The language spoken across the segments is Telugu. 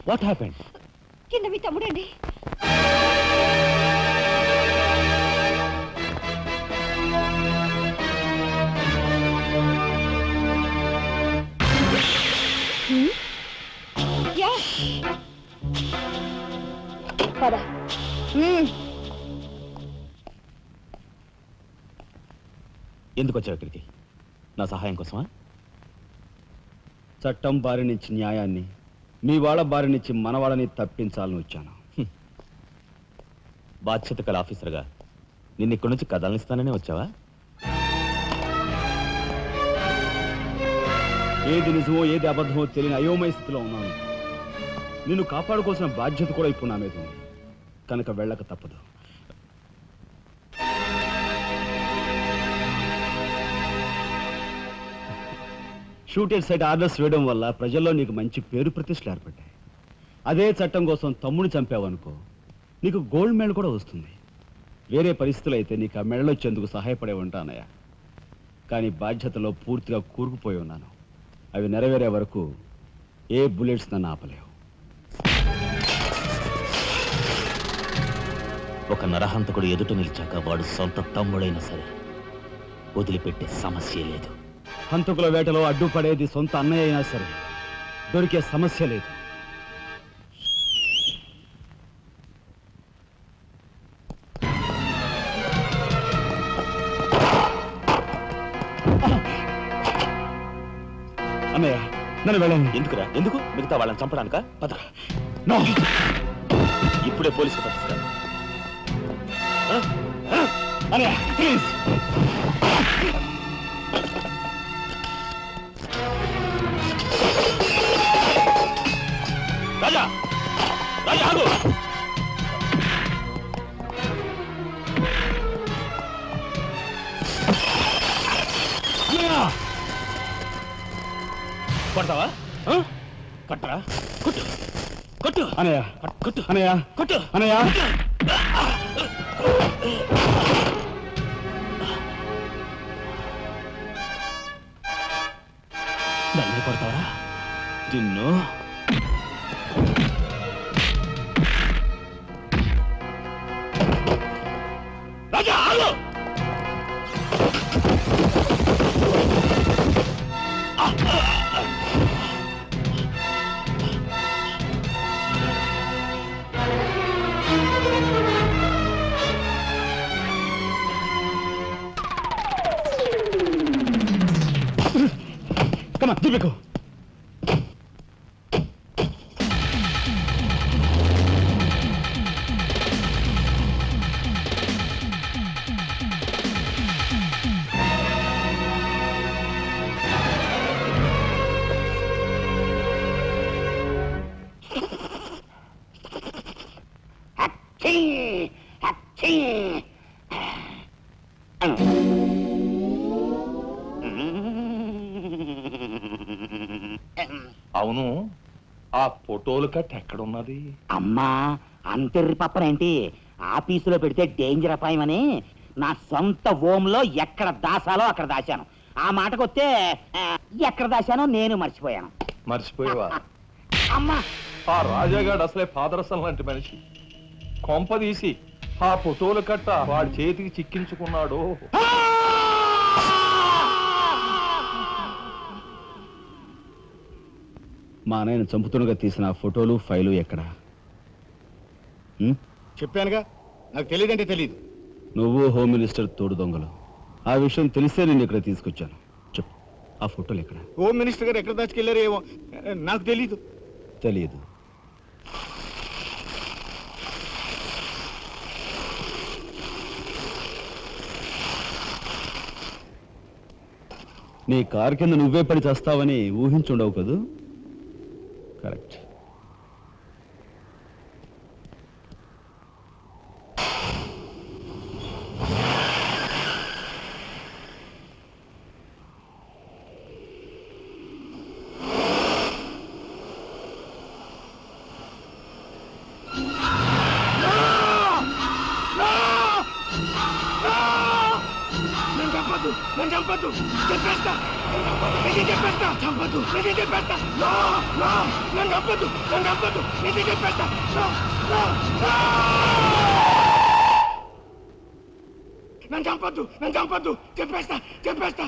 What happened? కింద మీ తమ్ముడండి. ఎందుకు వచ్చావు ఇక్కడికి? నా సహాయం కోసమా? చట్టం బారి నుంచి న్యాయాన్ని, మీ వాళ్ళ బారి నుంచి మన వాళ్ళని తప్పించాలని వచ్చాను. బాధ్యత గల ఆఫీసర్గా నిన్ను ఇక్కడి నుంచి కదలనిస్తాననే వచ్చావా? ఏది నిజమో ఏది అబద్ధమో తెలియని అయోమయ స్థితిలో ఉన్నాను. నిన్ను కాపాడుకోవాల్సిన బాధ్యత కూడా ఇప్పుడు నా మీద ఉంది. కనుక వెళ్ళక తప్పదు. షూటెడ్ సైట్ ఆర్డర్స్ వేయడం వల్ల ప్రజల్లో నీకు మంచి పేరు ప్రతిష్టలు ఏర్పడ్డాయి. అదే చట్టం కోసం తమ్ముడిని చంపావనుకో, నీకు గోల్డ్ మెడల్ కూడా వస్తుంది. వేరే పరిస్థితులు అయితే నీకు ఆ మెడల్ వచ్చేందుకు సహాయపడే ఉంటానయ్యా. కానీ బాధ్యతలో పూర్తిగా కూరుకుపోయి ఉన్నాను. అవి నెరవేరే వరకు ఏ బుల్లెట్స్ నన్ను ఆపలేవు. ఒక నరహంతకుడు ఎదుట నిలిచాక వాడు సొంత తమ్ముడైనా సరే వదిలిపెట్టే సమస్య లేదు. హంతకుల వేటలో అడ్డుపడేది సొంత అన్నయ్య అయినా సరే దొరికే సమస్య లేదు. అన్నయ్య నన్ను వెళ్ళండి. ఎందుకురా? ఎందుకు? మిగతా వాళ్ళని చంపడానికా? ఇప్పుడే పోలీసులు పట్టిస్తారు. అన్నయ్య ప్లీజ్. రాజా రాజా ఆగు. కొడతావా? కట్టరా? కొట్టు కొట్టు అనయ్య, కొట్టు అనయ్య, కొట్టు అనయ్య. నన్ను కొడతావా? నిన్ను రాజా ఆగు. Come on, Deepiko. అవును, ఆ ఫోటోలు కట్ ఎక్కడున్నది? అమ్మా అంతెర్రి పప్పనేంటి, ఆఫీసులో పెడితే డేంజర్ అపాయమని నా సొంత ఓంలో ఎక్కడ దాసాలో అక్కడ దాశాను. ఆ మాటకొస్తే ఎక్కడ దాశానో నేను మర్చిపోయాను. మర్చిపోయావా? అమ్మా ఆ రాజాగాడు అసలే పాదరసం లాంటి మనిషి. కొంపదీసి ఆ ఫోటోలు కట్ట వాడి చేతికి చిక్కించుకున్నాడు. మా అన్నయ్యను చంపుతుండగా తీసిన ఫోటోలు ఫైలు ఎక్కడ? చెప్పానుగా, నాకు తెలియదంటే తెలియదు. నువ్వు హోమ్ మినిస్టర్ తోడు దొంగలు. ఆ విషయం తెలిసే నేను ఇక్కడ తీసుకొచ్చాను. చెప్పు, ఆ ఫోటోలు ఎక్కడ? హోమ్ మినిస్టర్ గారు ఎక్కడ దాచుకెళ్లారో ఏమో నాకు తెలీదు. తెలియదు. నీ కారు కింద నువ్వే పడి చేస్తావని ఊహించుండవు కదూ? కరెక్ట్. నన్ను చంపద్దు చెప్పేస్తా నిజం చెప్పేస్తా చంపద్దు నిజం చెప్పేస్తా నన్ను చంపద్దు నన్ను చంపద్దు నిజం చెప్పేస్తా నన్ను చంపద్దు చెప్పేస్తా చెప్పేస్తా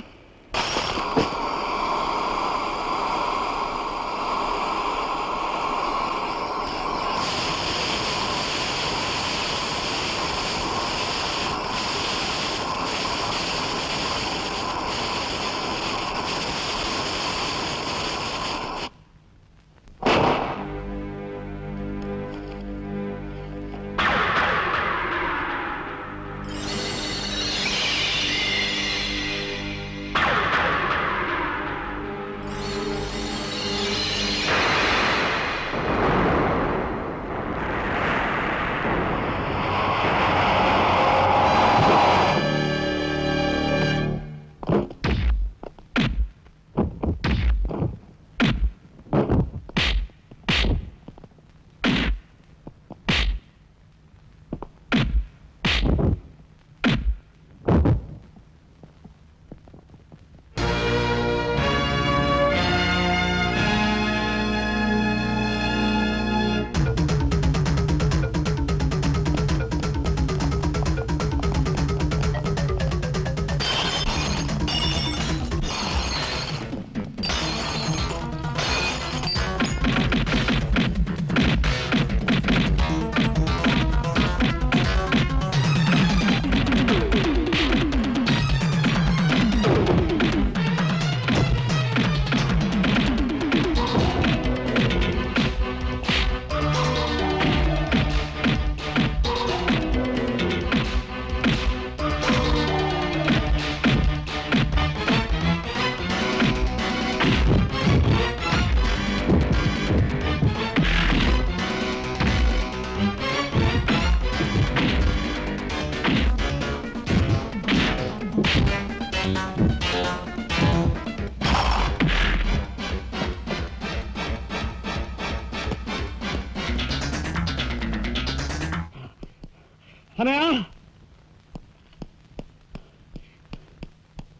అనయ్య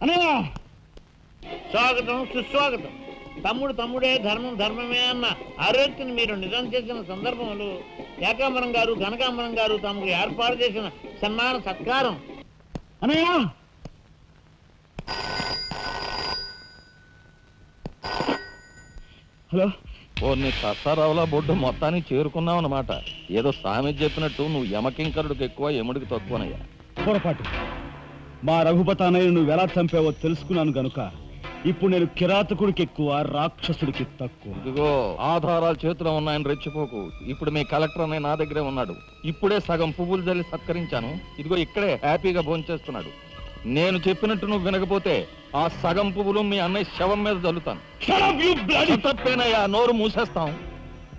అనయ్య స్వాగతం సుస్వాగతం. తమ్ముడు తమ్ముడే, ధర్మం ధర్మమే అన్న ఆరోగ్యని మీరు నిజం చేసిన సందర్భంలో ఏకాంబరం గారు కనకాంబరం గారు తమకు ఏర్పాటు చేసిన సన్మాన సత్కారం. అనయ్య హలో నీ సత్తారావుల బొడ్డు మొత్తానికి చేరుకున్నావు అన్నమాట. ఏదో సామెత చెప్పినట్టు నువ్వు యమకింకరుడికి ఎక్కువ యముడికి తక్కువనయ్యా. పొరపాటు. మా రఘుపతి అన్నయ్య నువ్వు ఎలా చంపావో తెలుసుకున్నాను గనుక ఇప్పుడు నేను కిరాతకుడికి ఎక్కువ, రాక్షసుడికి తక్కువ. ఇదిగో ఆధారాలు చేతిలో ఉన్నాయని రెచ్చిపోకు. ఇప్పుడు మీ కలెక్టర్ అన్నయ్య నా దగ్గరే ఉన్నాడు. ఇప్పుడే సగం పువ్వులు జల్లి సత్కరించాను. ఇదిగో ఇక్కడే హ్యాపీగా భోంచేస్తున్నాడు. నేను చెప్పినట్టు నువ్వు వినకపోతే ఆ సగం పువ్వులు మీ అన్నయ్య శవం మీద జల్లుతాను. తప్పేనయ్యా, నోరు మూసేస్తాం.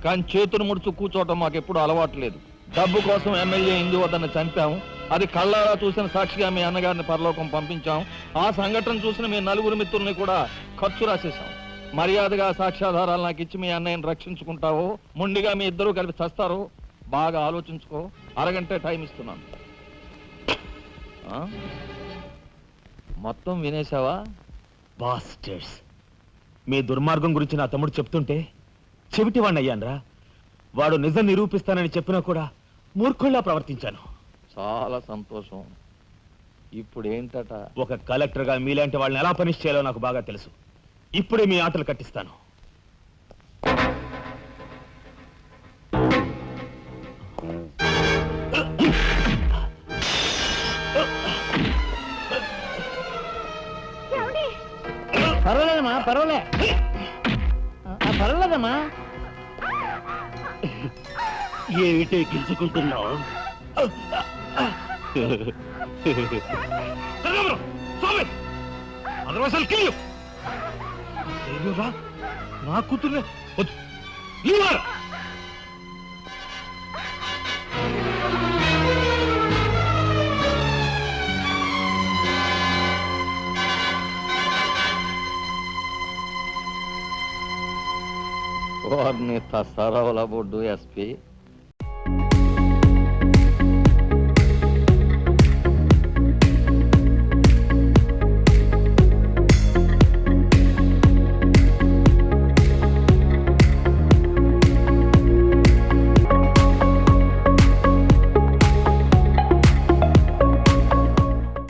కానీ చేతులు ముడుచు కూర్చోవటం మాకెప్పుడు అలవాటు లేదు. డబ్బు కోసం ఎమ్మెల్యే ఇందువద్దను చంపాం. అది కళ్ళారా చూసిన సాక్షిగా మీ అన్నగారిని పరలోకం పంపించాం. ఆ సంఘటన చూసిన మీ నలుగురు మిత్రుల్ని కూడా ఖర్చు రాసేశాం. మర్యాదగా సాక్ష్యాధారాలు నాకు ఇచ్చి మీ అన్నయ్యని రక్షించుకుంటావో ముండిగా మీ ఇద్దరూ కలిపి చస్తారో బాగా ఆలోచించుకో. అరగంట టైం ఇస్తున్నాను. మొత్తం వినేశావా? బాస్టర్స్, మీ దుర్మార్గం గురించి నా తమ్ముడు చెప్తుంటే చెవిటివాణ్ణి అయ్యాన్రా. వాడు నిజం నిరూపిస్తానని చెప్పినా కూడా మూర్ఖుల్లా ప్రవర్తించాను. చాలా సంతోషం. ఇప్పుడు ఏంటట? ఒక కలెక్టర్గా మీలాంటి వాళ్ళని ఎలా పనిష్ చేయాలో నాకు బాగా తెలుసు. ఇప్పుడే మీ ఆటలు కట్టిస్తాను. పర్వాలేదమ్మా, పర్వాలేదమ్మా. ఏమిటే గిల్చుకుంటున్నావు? నా కూతుర్నే వారిని తసారావుల బొడ్డు ఎస్పీ